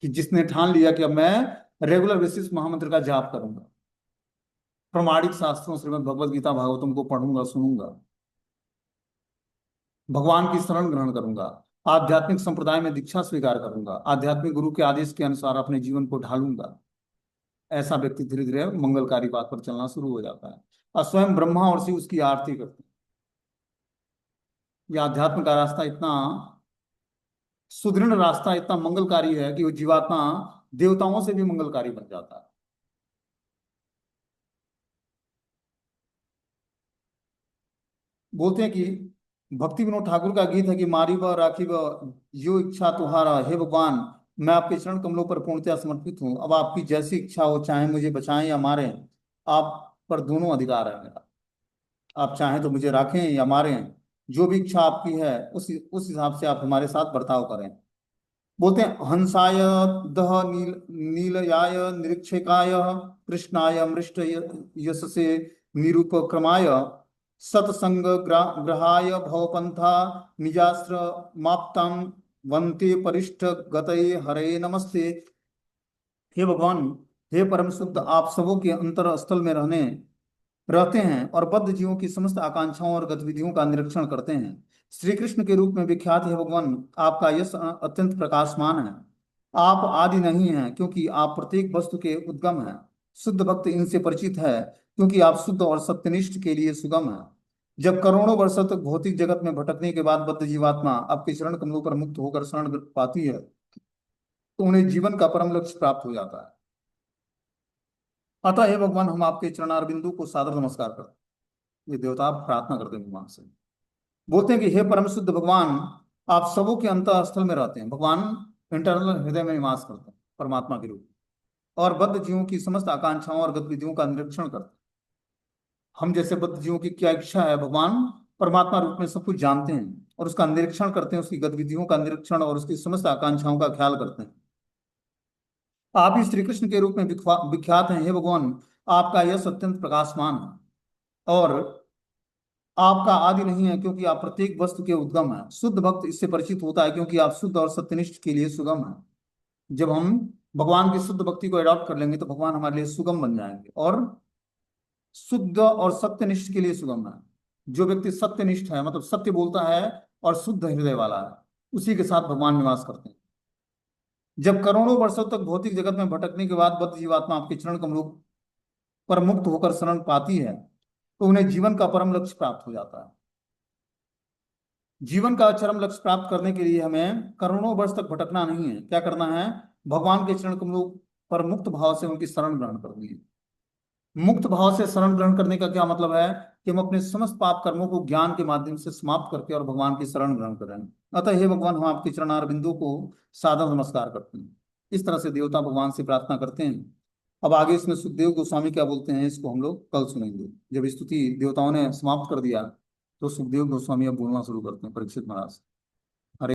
कि जिसने ठान लिया कि अब मैं रेगुलर बेसिस महामंत्र का जाप करूंगा, प्रमाणिक शास्त्रों श्रीमद् भगवद गीता भागवतम को पढ़ूंगा सुनूंगा, भगवान की शरण ग्रहण करूंगा, आध्यात्मिक संप्रदाय में दीक्षा स्वीकार करूंगा, आध्यात्मिक गुरु के आदेश के अनुसार अपने जीवन को ढालूंगा, ऐसा व्यक्ति धीरे धीरे मंगलकारी बात पर चलना शुरू हो जाता है। और स्वयं ब्रह्मा और शिव उसकी आरती करते हैं। यह अध्यात्म का रास्ता इतना सुदृढ़ रास्ता, इतना मंगलकारी है कि वो जीवात्मा देवताओं से भी मंगलकारी बन जाता है। बोलते हैं कि भक्ति विनोद ठाकुर का गीत है कि मारी व राखी व यो इच्छा तुम्हारा, हे भगवान मैं आपके चरण कमलों पर पूर्णतया समर्पित हूँ। अब आपकी जैसी इच्छा हो, चाहे मुझे बचाएं या मारें, आप पर दोनों अधिकार है मेरा। आप चाहें तो मुझे राखें या मारें, जो भी इच्छा आपकी है उस हिसाब से आप हमारे साथ बर्ताव करें। बोलते हैं हंसाय दह नीलयाय निरीक्षकाय कृष्णाय मृष्ट यशसे निरूपक्रमाय सत्संग ग्रहाय भवपंथा निजास्त्र माप्ताम वंते परिष्ठ गतये हरे नमस्ते। हे भगवान, हे परम शुद्ध, आप सबों के अंतर स्थल में रहते हैं और बद्ध जीवों की समस्त आकांक्षाओं और गतिविधियों का निरीक्षण करते हैं। श्री कृष्ण के रूप में विख्यात है भगवान, आपका यश अत्यंत प्रकाशमान है। आप आदि नहीं हैं क्योंकि आप प्रत्येक वस्तु के उद्गम हैं। शुद्ध भक्त इनसे परिचित है क्योंकि आप शुद्ध और सत्यनिष्ठ के लिए सुगम है। जब करोड़ों वर्षों तक भौतिक जगत में भटकने के बाद बद्ध जीवात्मा आपके चरण कमलों पर मुक्त होकर शरण पाती है, तो उन्हें जीवन का परम लक्ष्य प्राप्त हो जाता है। अतः हे भगवान, हम आपके चरणार बिंदु को सादर नमस्कार करते हैं। ये देवता प्रार्थना करते हैं भगवान से। बोलते हैं कि हे परम शुद्ध भगवान, आप सबों के अंतः स्थल में रहते हैं। भगवान इंटरनल हृदय में निवास करते हैं परमात्मा के रूप में, और बद्ध जीवों की समस्त आकांक्षाओं और गतिविधियों का निरीक्षण करते हैं। हम जैसे बद्ध जीवों की क्या इच्छा है, भगवान परमात्मा रूप में सब कुछ जानते हैं और उसका निरीक्षण करते हैं, उसकी गतिविधियों का निरीक्षण और उसकी समस्त आकांक्षाओं का ख्याल करते हैं। आप ही श्री कृष्ण के रूप में विख्यात हैं। हे भगवान, आपका यश अत्यंत प्रकाशमान है और आपका आदि नहीं है क्योंकि आप प्रत्येक वस्तु के उद्गम है। शुद्ध भक्त इससे परिचित होता है क्योंकि आप शुद्ध और सत्यनिष्ठ के लिए सुगम है। जब हम भगवान की शुद्ध भक्ति को अडॉप्ट कर लेंगे तो भगवान हमारे लिए सुगम बन जाएंगे और शुद्ध और सत्यनिष्ठ के लिए सुगम है। जो व्यक्ति सत्यनिष्ठ है, मतलब सत्य बोलता है और शुद्ध हृदय वाला है, उसी के साथ भगवान निवास करते हैं। जब करोड़ों वर्षों तक भौतिक जगत में भटकने के बाद बद्ध जीवात्मा आपके चरण कमलों पर मुक्त होकर शरण पाती है, तो उन्हें जीवन का परम लक्ष्य प्राप्त हो जाता है। जीवन का चरम लक्ष्य प्राप्त करने के लिए हमें करोड़ों वर्ष तक भटकना नहीं है। क्या करना है? भगवान के चरण कमलों पर मुक्त भाव से उनकी शरण ग्रहण करनी है। मुक्त भाव से शरण ग्रहण करने का क्या मतलब है? कि हम अपने समस्त पाप कर्मों को ज्ञान के माध्यम से समाप्त करके और भगवान की शरण ग्रहण कर रहे हैं। अतः हे भगवान, हम आपके चरणार बिंदु को सादर नमस्कार करते हैं। इस तरह से देवता भगवान से प्रार्थना करते हैं। अब आगे इसमें सुखदेव गोस्वामी क्या बोलते हैं, इसको हम लोग कल सुनेंगे। जब स्तुति देवताओं ने समाप्त कर दिया तो सुखदेव गोस्वामी अब बोलना शुरू करते हैं परीक्षित महाराज।